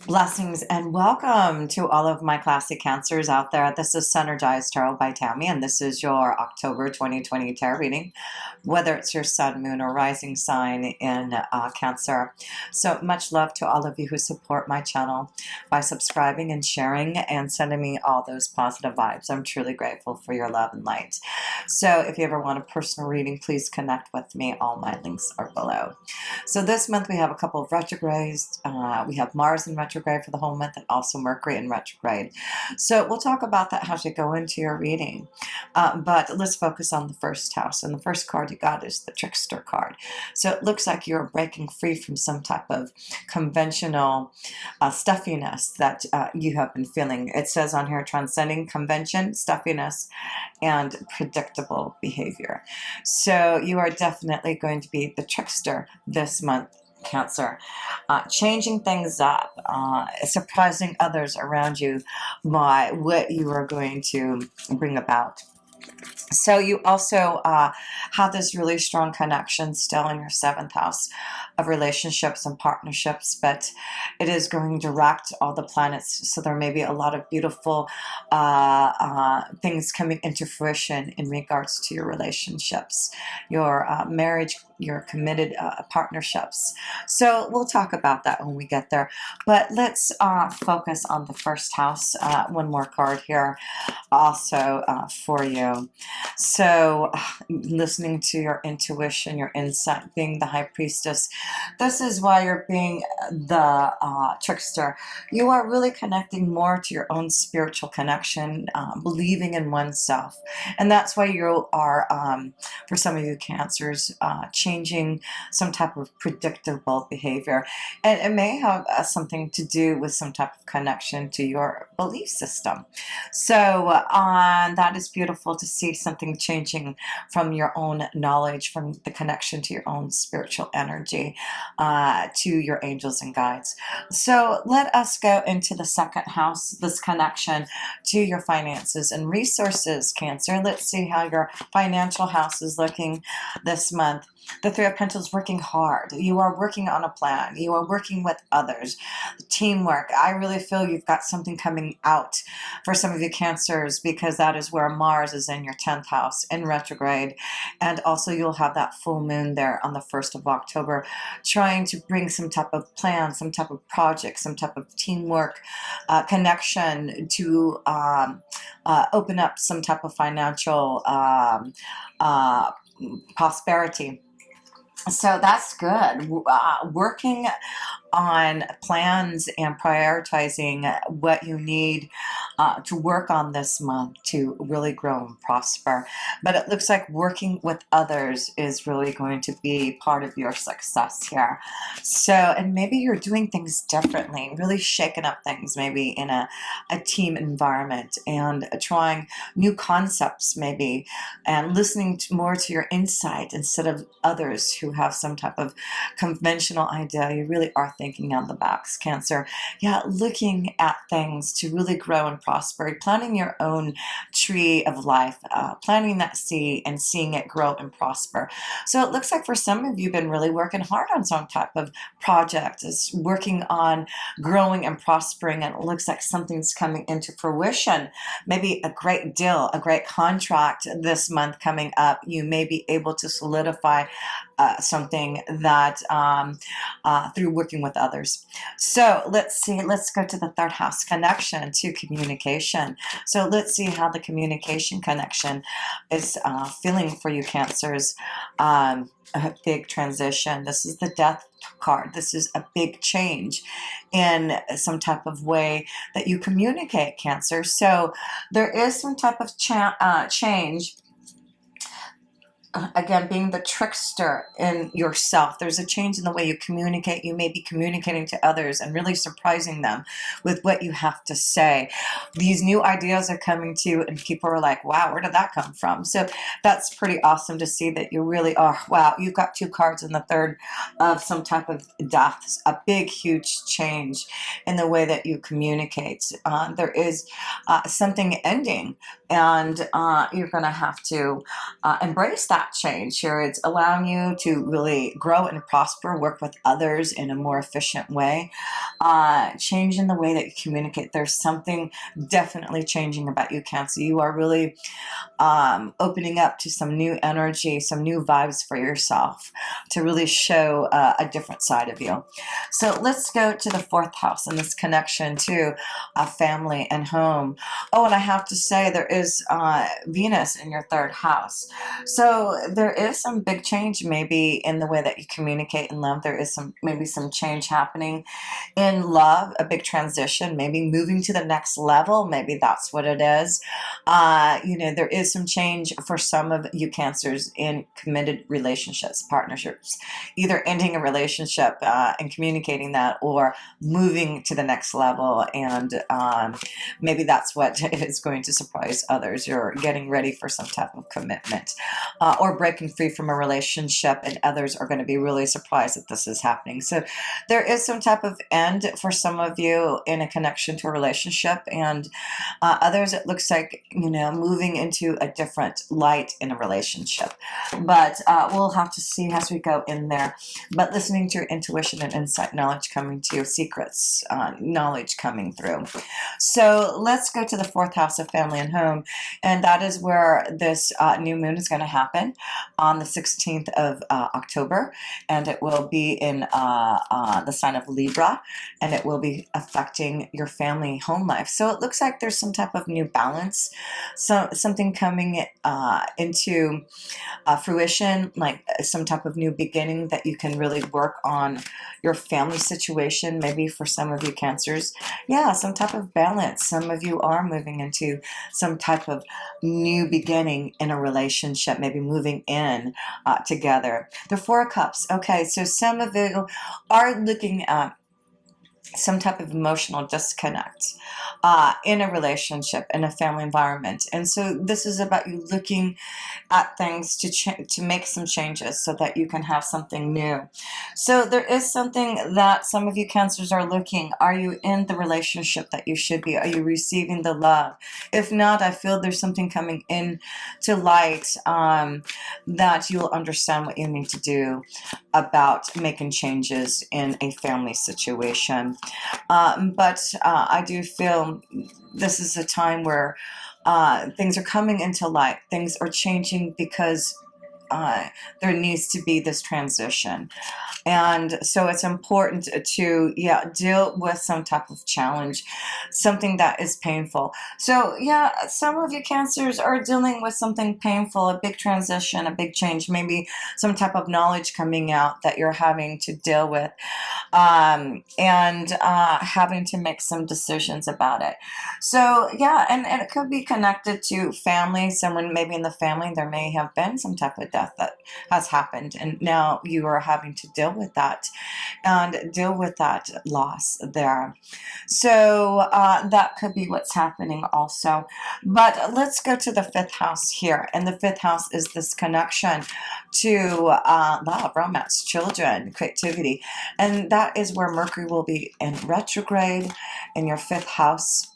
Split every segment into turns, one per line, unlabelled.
Blessings and welcome to all of my classic Cancers out there. This is Synergized Tarot by Tammy, and this is your October 2020 tarot reading, whether it's your sun, moon, or rising sign in Cancer. So much love to all of you who support my channel by subscribing and sharing and sending me all those positive vibes. I'm truly grateful for your love and light. So if you ever want a personal reading, please connect with me. All my links are below. So this month we have a couple of retrogrades. We have Mars in retrograde for the whole month and also Mercury in retrograde. So we'll talk about that as you go into your reading. But let's focus on the first house. And the first card you got is the Trickster card. So it looks like you're breaking free from some type of conventional stuffiness that you have been feeling. It says on here, transcending convention, stuffiness, and predictable behavior. So you are definitely going to be the trickster this month, Cancer, changing things up, surprising others around you by what you are going to bring about. So you also have this really strong connection still in your seventh house of relationships and partnerships, but it is going direct all the planets. So there may be a lot of beautiful things coming into fruition in regards to your relationships, your marriage, your committed partnerships. So we'll talk about that when we get there. But let's focus on the first house. One more card here also for you. So listening to your intuition, your insight, being the high priestess, this is why you're being the trickster. You are really connecting more to your own spiritual connection, believing in oneself. And that's why you are, for some of you Cancers, changing some type of predictable behavior. And it may have something to do with some type of connection to your belief system. So that is beautiful to see something changing from your own knowledge, from the connection to your own spiritual energy, to your angels and guides. So let us go into the second house, this connection to your finances and resources, Cancer. Let's see how your financial house is looking this month. The Three of Pentacles, working hard. You are working on a plan. You are working with others. Teamwork. I really feel you've got something coming out for some of you Cancers, because that is where Mars is in your 10th house in retrograde. And also you'll have that full moon there on the 1st of October, trying to bring some type of plan, some type of project, some type of teamwork, connection to open up some type of financial prosperity. So that's good. Working on plans and prioritizing what you need to work on this month to really grow and prosper. But it looks like working with others is really going to be part of your success here. So, and maybe you're doing things differently, really shaking up things maybe in a team environment, and trying new concepts maybe, and listening more to your insight instead of others who have some type of conventional idea. You really are thinking on the box, Cancer. Yeah, looking at things to really grow and prosper, planting your own tree of life, planting that seed and seeing it grow and prosper. So it looks like for some of you, you've been really working hard on some type of project, is working on growing and prospering, and it looks like something's coming into fruition. Maybe a great deal, a great contract this month coming up. You may be able to solidify something that through working with others. So let's see, let's go to the third house, connection to communication. So let's see how the communication connection is feeling for you Cancers. A big transition. This is the Death card. This is a big change in some type of way that you communicate, Cancer. So there is some type of change. Again, being the trickster in yourself, there's a change in the way you communicate. You may be communicating to others and really surprising them with what you have to say. These new ideas are coming to you and people are like, wow, where did that come from? So that's pretty awesome to see that you really are. Wow, you've got two cards in the third of some type of death, a big, huge change in the way that you communicate. There is something ending, and you're going to have to embrace that change here. It's allowing you to really grow and prosper, work with others in a more efficient way. change in the way that you communicate. There's something definitely changing about you, Cancer. You are really opening up to some new energy, some new vibes for yourself to really show a different side of you. So let's go to the 4th house and this connection to a family and home. Oh, and I have to say there is Venus in your 3rd house. So there is some big change maybe in the way that you communicate in love. There is maybe some change happening in love, a big transition, maybe moving to the next level. Maybe that's what it is. There is some change for some of you Cancers in committed relationships, partnerships, either ending a relationship and communicating that, or moving to the next level. And maybe that's what is going to surprise others. You're getting ready for some type of commitment or breaking free from a relationship, and others are going to be really surprised that this is happening. So there is some type of end for some of you in a connection to a relationship, and others it looks like, moving into a different light in a relationship. But we'll have to see as we go in there. But listening to your intuition and insight, knowledge coming to you, secrets, knowledge coming through. So let's go to the 4th house of family and home, and that is where this new moon is going to happen on the 16th of October, and it will be in the sign of Libra, and it will be affecting your family home life. So it looks like there's some type of new balance, something coming into fruition, like some type of new beginning that you can really work on your family situation. Maybe for some of you Cancers, yeah, some type of balance. Some of you are moving into some type of new beginning in a relationship, maybe moving in together. The 4 of Cups. Okay, so some of you are looking at some type of emotional disconnect in a relationship, in a family environment. And so this is about you looking at things to make some changes so that you can have something new. So there is something that some of you Cancers are looking. Are you in the relationship that you should be? Are you receiving the love? If not, I feel there's something coming in to light that you'll understand what you need to do about making changes in a family situation. But I do feel this is a time where things are coming into light. Things are changing because there needs to be this transition. And so it's important to, deal with some type of challenge, something that is painful. So, some of you Cancers are dealing with something painful, a big transition, a big change, maybe some type of knowledge coming out that you're having to deal with, and having to make some decisions about it. So, and it could be connected to family. Someone maybe in the family, there may have been some type of death that has happened, and now you are having to deal with that and deal with that loss there. So that could be what's happening also. But let's go to the 5th house here, and the 5th house is this connection to love, romance, children, creativity, and that is where Mercury will be in retrograde in your 5th house.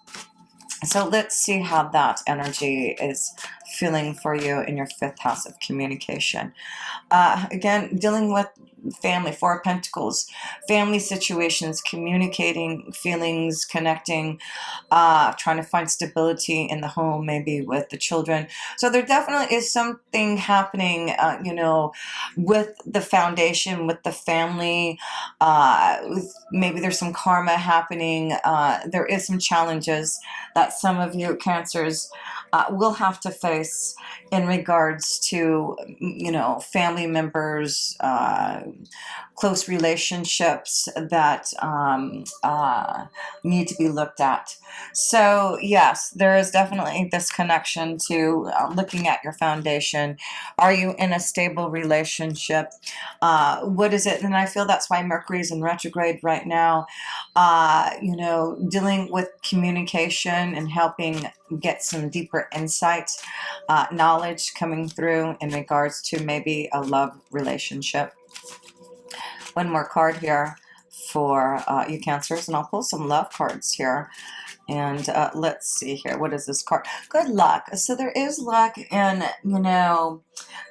So let's see how that energy is feeling for you in your 5th house of communication. Again, dealing with family, 4 of Pentacles, family situations, communicating feelings, connecting, trying to find stability in the home, maybe with the children. So there definitely is something happening, with the foundation, with the family. Maybe there's some karma happening. There is some challenges that some of you Cancers will have to face in regards to, family members, close relationships that need to be looked at. So yes, there is definitely this connection to looking at your foundation. Are you in a stable relationship? What is it? And I feel that's why Mercury is in retrograde right now. Dealing with communication and helping get some deeper insight, knowledge coming through in regards to maybe a love relationship. One more card here for you Cancers, and I'll pull some love cards here. And let's see here. What is this card? Good luck. So there is luck in,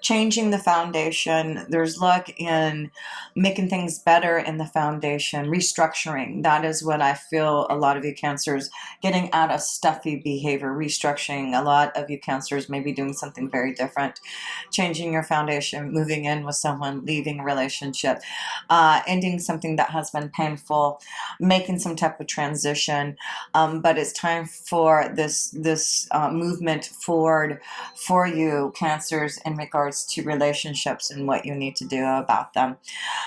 changing the foundation. There's luck in making things better in the foundation, restructuring. That is what I feel a lot of you Cancers, getting out of stuffy behavior, restructuring. A lot of you Cancers may be doing something very different, changing your foundation, moving in with someone, leaving a relationship, ending something that has been painful, making some type of transition. But it's time for this movement forward for you Cancers in regards to relationships and what you need to do about them.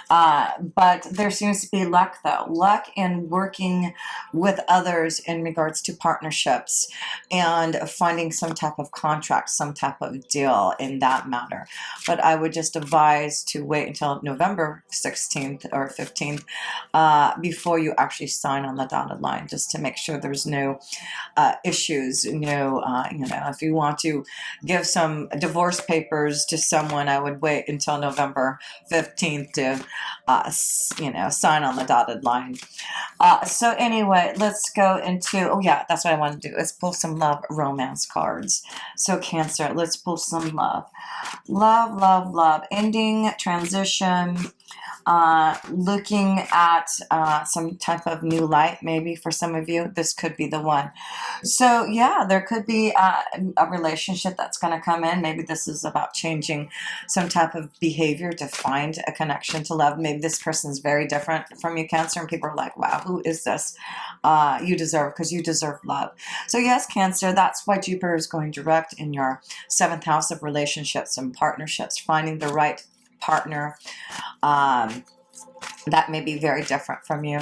But there seems to be luck, though. Luck in working with others in regards to partnerships and finding some type of contract, some type of deal in that matter. But I would just advise to wait until November 16th or 15th before you actually sign on the dotted line, just to make sure there's no issues. No, if you want to give some divorce papers to someone, I would wait until November 15th to sign on the dotted line. So anyway, let's go into, oh yeah, that's what I want to do, is pull some love romance cards. So Cancer, let's pull some love. Love, love, love. Ending, transition, looking at some type of new light. Maybe for some of you this could be the one. So yeah, there could be a relationship that's going to come in. Maybe this is about changing some type of behavior to find a connection to love. Maybe this person's very different from you Cancer, and people are like, wow, who is this? You deserve, because you deserve love. So yes Cancer, that's why Jupiter is going direct in your 7th house of relationships and partnerships, finding the right partner that may be very different from you,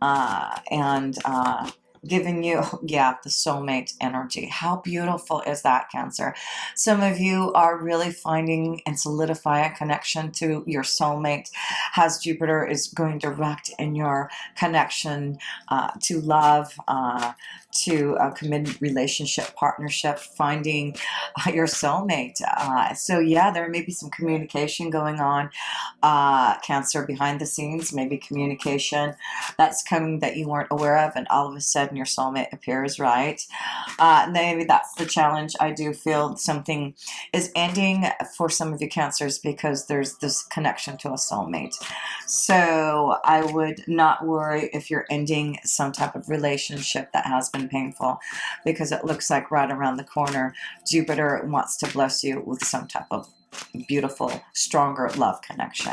and giving you, yeah, the soulmate energy. How beautiful is that Cancer? Some of you are really finding and solidify a connection to your soulmate, as Jupiter is going direct in your connection to love, to a committed relationship, partnership, finding your soulmate. So yeah, there may be some communication going on, Cancer, behind the scenes, maybe communication that's coming that you weren't aware of, and all of a sudden your soulmate appears, right? Maybe that's the challenge. I do feel something is ending for some of you Cancers because there's this connection to a soulmate. So I would not worry if you're ending some type of relationship that has been painful, because it looks like right around the corner Jupiter wants to bless you with some type of beautiful, stronger love connection.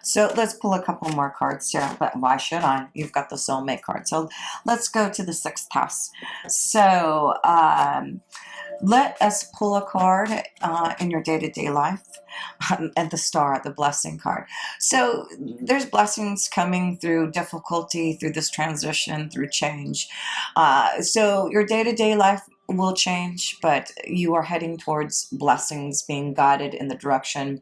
So let's pull a couple more cards here, but why should I? You've got the soulmate card. So let's go to the 6th house. So let us pull a card in your day-to-day life, and the Star, the blessing card. So there's blessings coming through difficulty, through this transition, through change. So your day-to-day life will change, but you are heading towards blessings, being guided in the direction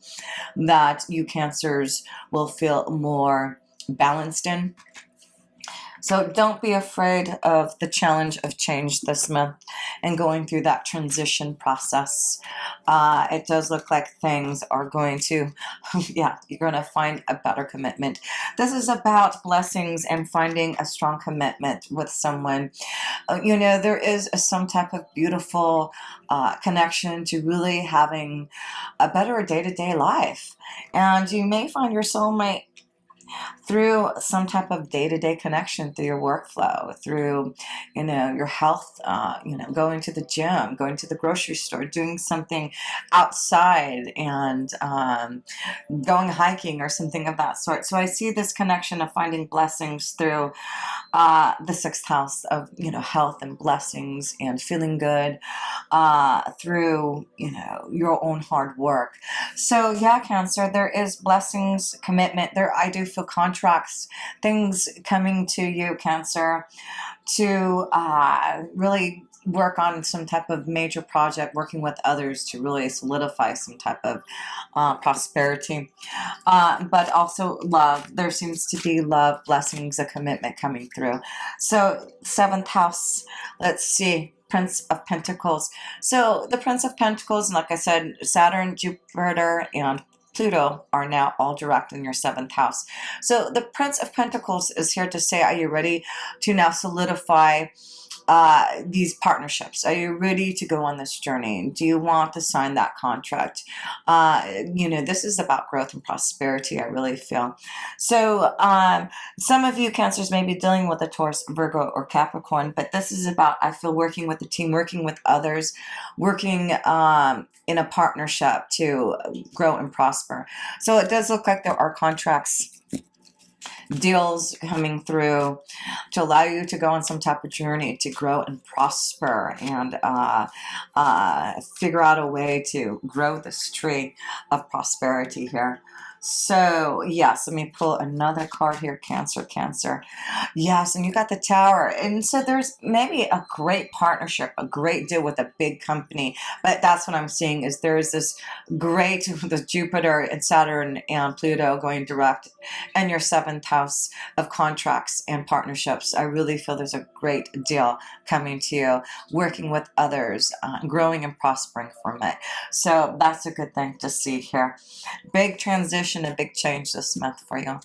that you Cancers will feel more balanced in. So don't be afraid of the challenge of change this month and going through that transition process. It does look like things are going to, yeah, you're going to find a better commitment. This is about blessings and finding a strong commitment with someone. There is some type of beautiful connection to really having a better day-to-day life. And you may find your soulmate through some type of day-to-day connection, through your workflow, through your health, going to the gym, going to the grocery store, doing something outside, and going hiking or something of that sort. So I see this connection of finding blessings through the 6th house of health and blessings and feeling good through your own hard work. So yeah Cancer, there is blessings, commitment there. I do feel contracts, things coming to you Cancer, to really work on some type of major project, working with others to really solidify some type of prosperity, but also love. There seems to be love, blessings, a commitment coming through. So 7th house, let's see, Prince of Pentacles. So the Prince of Pentacles, and like I said, Saturn, Jupiter, and Pluto are now all direct in your 7th house. So the Prince of Pentacles is here to say, are you ready to now solidify these partnerships. Are you ready to go on this journey? Do you want to sign that contract? You know, this is about growth and prosperity, I really feel. So some of you Cancers may be dealing with a Taurus, Virgo, or Capricorn, but this is about, I feel, working with the team, working with others, working in a partnership to grow and prosper. So it does look like there are contracts, deals coming through to allow you to go on some type of journey to grow and prosper and figure out a way to grow this tree of prosperity here. So yes, let me pull another card here. Cancer, Cancer. Yes, and you got the Tower. And so there's maybe a great partnership, a great deal with a big company. But that's what I'm seeing is there's this great, the Jupiter and Saturn and Pluto going direct in your 7th house of contracts and partnerships. I really feel there's a great deal coming to you, working with others, growing and prospering from it. So that's a good thing to see here. Big transition, a big change this month for you.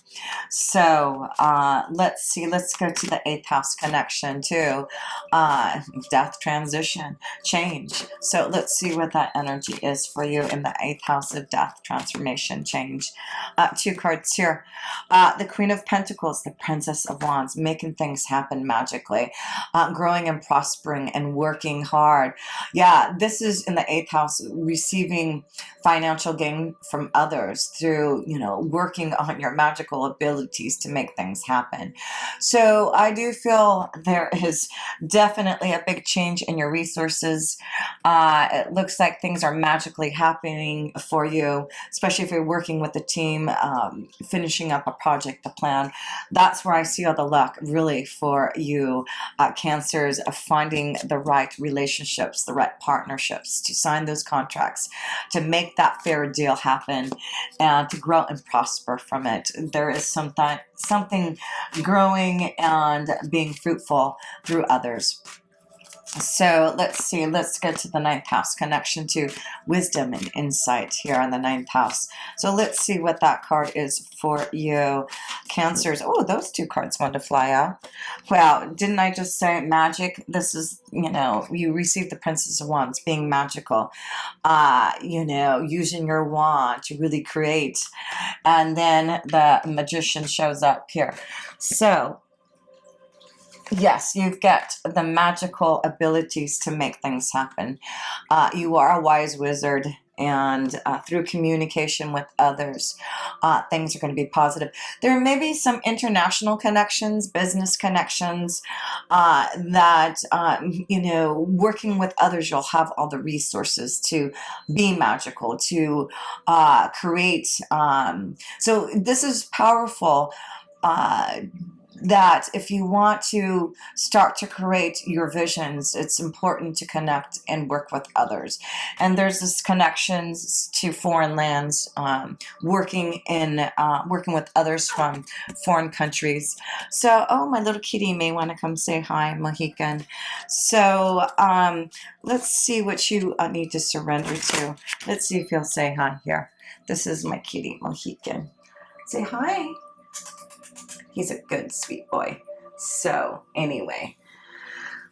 So let's see, let's go to the 8th house connection too. Death, transition, change. So let's see what that energy is for you in the 8th house of death, transformation, change. 2 cards here. The Queen of Pentacles, the Princess of Wands, making things happen magically, growing and prospering and working hard. Yeah, this is in the 8th house, receiving financial gain from others through, you know, working on your magical abilities to make things happen. So I do feel there is definitely a big change in your resources. It looks like things are magically happening for you, especially if you're working with a team, finishing up a project, a plan. That's where I see all the luck really for you, Cancers, of finding the right relationships, the right partnerships, to sign those contracts, to make that fair deal happen, and to grow and prosper from it. There is something growing and being fruitful through others. So let's see, let's get to the 9th house connection to wisdom and insight here on the 9th house. So let's see what that card is for you, Cancers. Oh, those 2 cards want to fly out. Well, didn't I just say magic? This is, you know, you receive the Princess of Wands, being magical, you know, using your wand to really create. And then the Magician shows up here. So yes, you've got the magical abilities to make things happen. You are a wise wizard, and through communication with others, things are going to be positive. There may be some international connections, business connections, that, you know, working with others, you'll have all the resources to be magical, to create. So this is powerful. That if you want to start to create your visions, it's important to connect and work with others. And there's this connections to foreign lands, working with others from foreign countries. So, oh, my little kitty may want to come say hi, Mohican. So let's see what you need to surrender to. Let's see if you'll say hi here. This is my kitty, Mohican. Say hi. He's a good, sweet boy. So anyway,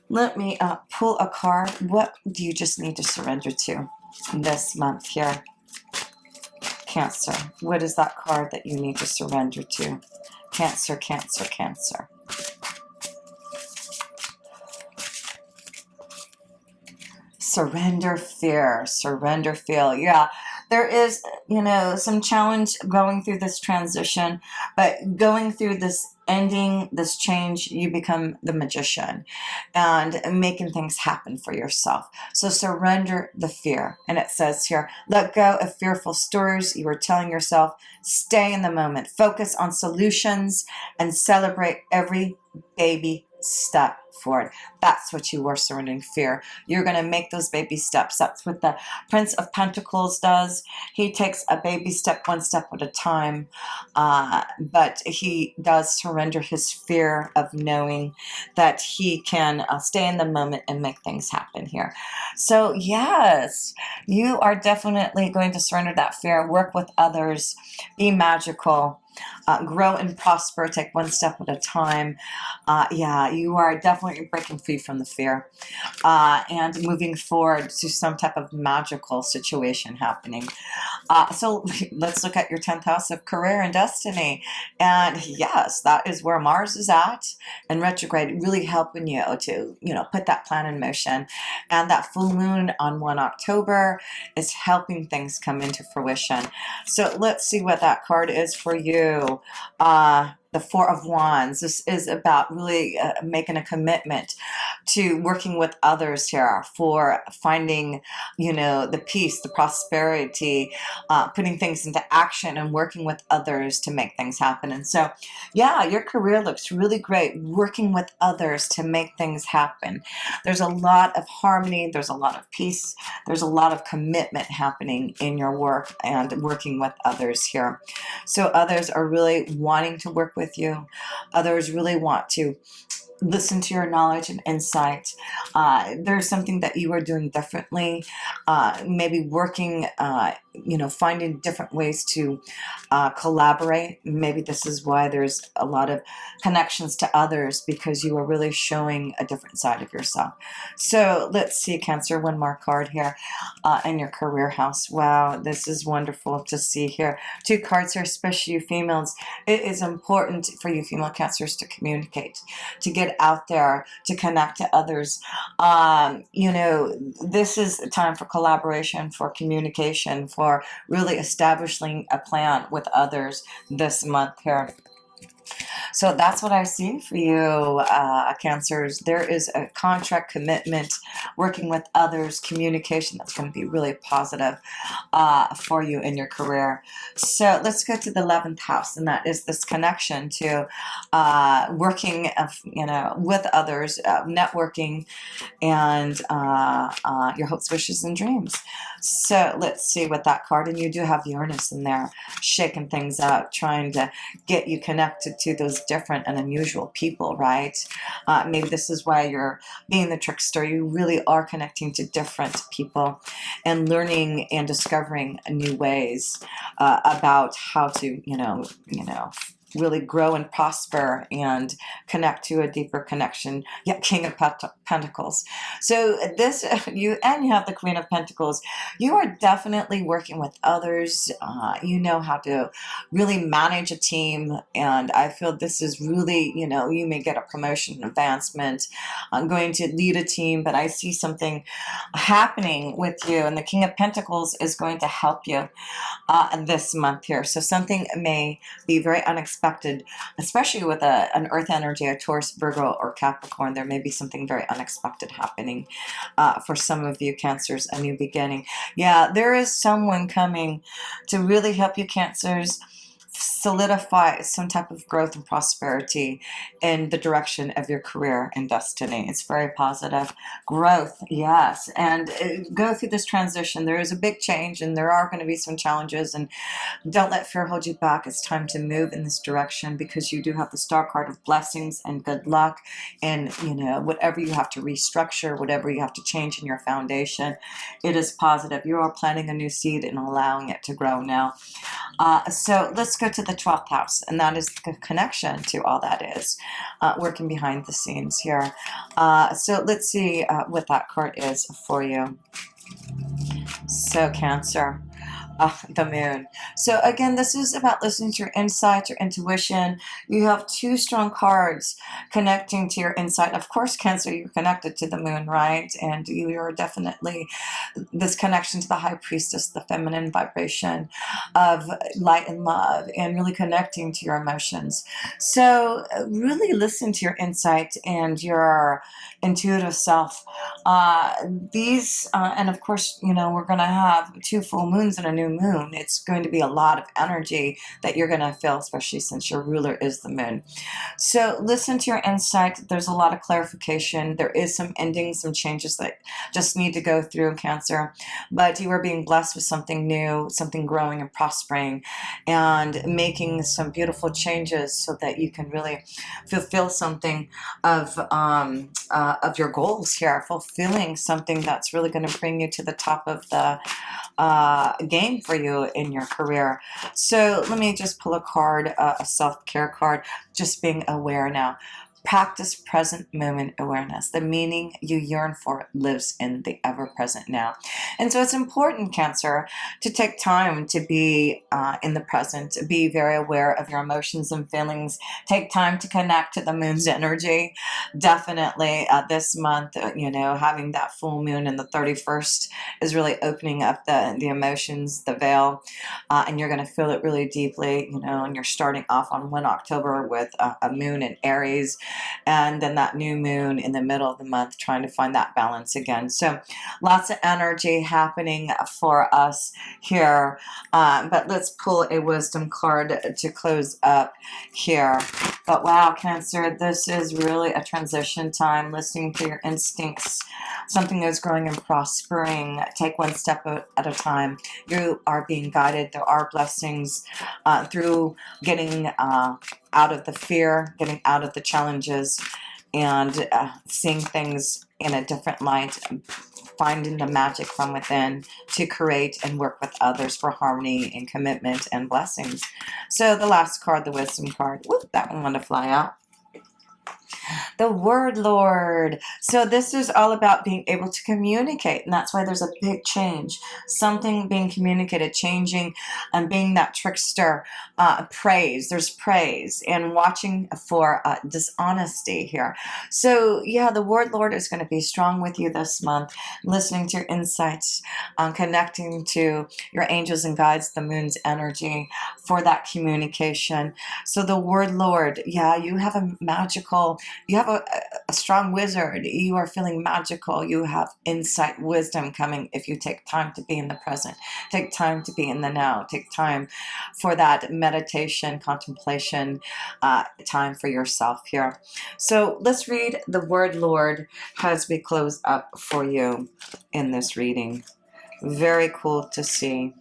let me pull a card. What do you just need to surrender to this month here, Cancer? What is that card that you need to surrender to? Cancer, Cancer, Cancer. Surrender fear, surrender feel. Yeah, there is, you know, some challenge going through this transition, but going through this ending, this change, you become the magician and making things happen for yourself. So surrender the fear. And it says here, let go of fearful stories you are telling yourself. Stay in the moment. Focus on solutions and celebrate every baby step forward. That's what you are surrendering fear. You're going to make those baby steps. That's what the Prince of Pentacles does. He takes a baby step, one step at a time, but he does surrender his fear of knowing that he can stay in the moment and make things happen here. So yes, you are definitely going to surrender that fear, work with others, be magical, grow and prosper, take one step at a time. Yeah, you are definitely breaking free from the fear and moving forward to some type of magical situation happening. So let's look at your 10th house of career and destiny. And yes, that is where Mars is at in retrograde, really helping you to, put that plan in motion. And that full moon on 1 October is helping things come into fruition. So let's see what that card is for you. The Four of Wands. This is about really making a commitment to working with others here for finding, the peace, the prosperity, putting things into action and working with others to make things happen. And so, yeah, your career looks really great working with others to make things happen. There's a lot of harmony. There's a lot of peace. There's a lot of commitment happening in your work and working with others here. So others are really wanting to work with you. Others really want to listen to your knowledge and insight. There's something that you are doing differently, maybe working, finding different ways to collaborate. Maybe this is why there's a lot of connections to others, because you are really showing a different side of yourself. So let's see, Cancer, one more card here in your career house. Wow, this is wonderful to see here. 2 cards here, especially you females. It is important for you female Cancers to communicate, to get out there, to connect to others. This is a time for collaboration, for communication, for really establishing a plan with others this month here. So that's what I see for you, Cancers. There is a contract commitment, working with others, communication that's going to be really positive for you in your career. So let's go to the 11th house, and that is this connection to working, with others, networking, and your hopes, wishes, and dreams. So let's see what that card, and you do have Uranus in there, shaking things out, trying to get you connected to those different and unusual people, right? Maybe this is why you're being the trickster. You really are connecting to different people and learning and discovering new ways about how to, really grow and prosper and connect to a deeper connection. Yeah, King of Pentacles. So this, you have the Queen of Pentacles. You are definitely working with others. You know how to really manage a team, and I feel this is really, you may get a promotion, advancement. I'm going to lead a team, but I see something happening with you, and the King of Pentacles is going to help you this month here. So something may be very unexpected, especially with an earth energy, a Taurus, Virgo, or Capricorn. There may be something very unexpected happening for some of you Cancers, a new beginning. Yeah, there is someone coming to really help you Cancers solidify some type of growth and prosperity in the direction of your career and destiny. It's very positive. Growth, yes. And go through this transition. There is a big change, and there are going to be some challenges, and don't let fear hold you back. It's time to move in this direction, because you do have the Star card of blessings and good luck, and whatever you have to restructure, whatever you have to change in your foundation, it is positive. You are planting a new seed and allowing it to grow now. So let's go to the 12th house, and that is the connection to all that is working behind the scenes here. So let's see what that card is for you. So Cancer, the moon. So again, this is about listening to your insight, your intuition. You have 2 strong cards connecting to your insight. Of course, Cancer, you're connected to the moon, right? And you are definitely this connection to the high priestess, the feminine vibration of light and love, and really connecting to your emotions. So really listen to your insight and your intuitive self. And of course, we're going to have 2 full moons and a new moon. It's going to be a lot of energy that you're going to feel, especially since your ruler is the moon. So listen to your insight. There's a lot of clarification. There is some endings, some changes that just need to go through, Cancer. But you are being blessed with something new, something growing and prospering, and making some beautiful changes so that you can really fulfill something of your goals here, fulfilling something that's really going to bring you to the top of the game mean for you in your career. So let me just pull a card, a self-care card, just being aware now. Practice present moment awareness. The meaning you yearn for lives in the ever-present now. And so it's important, Cancer, to take time to be in the present, be very aware of your emotions and feelings. Take time to connect to the moon's energy. Definitely this month, having that full moon and the 31st is really opening up the emotions, the veil, and you're going to feel it really deeply, and you're starting off on 1 October with a moon in Aries, and then that new moon in the middle of the month, trying to find that balance again. So lots of energy happening for us here, but let's pull a wisdom card to close up here. But wow, Cancer, this is really a transition time, listening to your instincts, something that's growing and prospering. Take one step at a time. You are being guided. There are blessings through getting out of the fear, getting out of the challenges, and seeing things in a different light, finding the magic from within to create and work with others for harmony and commitment and blessings. So the last card, the wisdom card, whoop, that one wanted to fly out. The word Lord. So this is all about being able to communicate, and that's why there's a big change. Something being communicated, changing, and being that trickster. Praise. There's praise, and watching for dishonesty here. So yeah, the word Lord is going to be strong with you this month. Listening to your insights, connecting to your angels and guides, the moon's energy for that communication. So the word Lord, yeah, you have a magical. You have a strong wizard. You are feeling magical. You have insight, wisdom coming if you take time to be in the present. Take time to be in the now. Take time for that meditation, contemplation, time for yourself here. So let's read the word Lord as we close up for you in this reading. Very cool to see.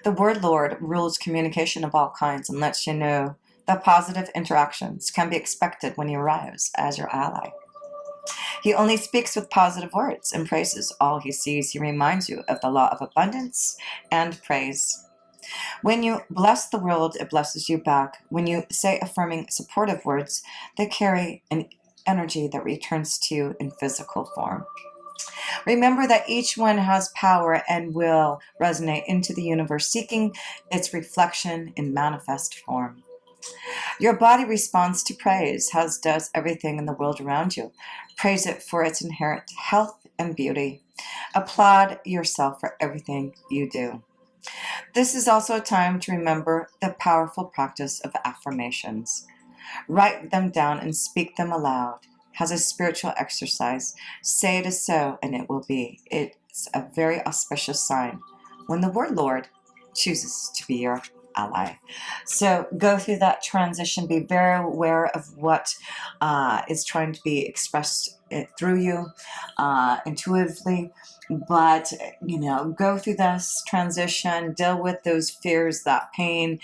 The word Lord rules communication of all kinds and lets you know that positive interactions can be expected when he arrives as your ally. He only speaks with positive words and praises all he sees. He reminds you of the law of abundance and praise. When you bless the world, it blesses you back. When you say affirming, supportive words, they carry an energy that returns to you in physical form. Remember that each one has power and will resonate into the universe, seeking its reflection in manifest form. Your body responds to praise, as does everything in the world around you. Praise it for its inherent health and beauty. Applaud yourself for everything you do. This is also a time to remember the powerful practice of affirmations. Write them down and speak them aloud. As a spiritual exercise, say it is so and it will be. It's a very auspicious sign when the word Lord chooses to be your ally. So go through that transition. Be very aware of what is trying to be expressed through you intuitively. But, go through this transition, deal with those fears, that pain,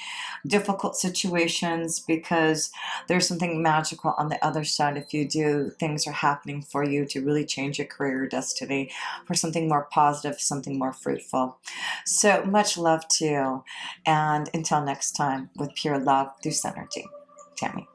difficult situations, because there's something magical on the other side. If you do, things are happening for you to really change your career destiny for something more positive, something more fruitful. So much love to you. And until next time, with pure love through Synergy. Tammy.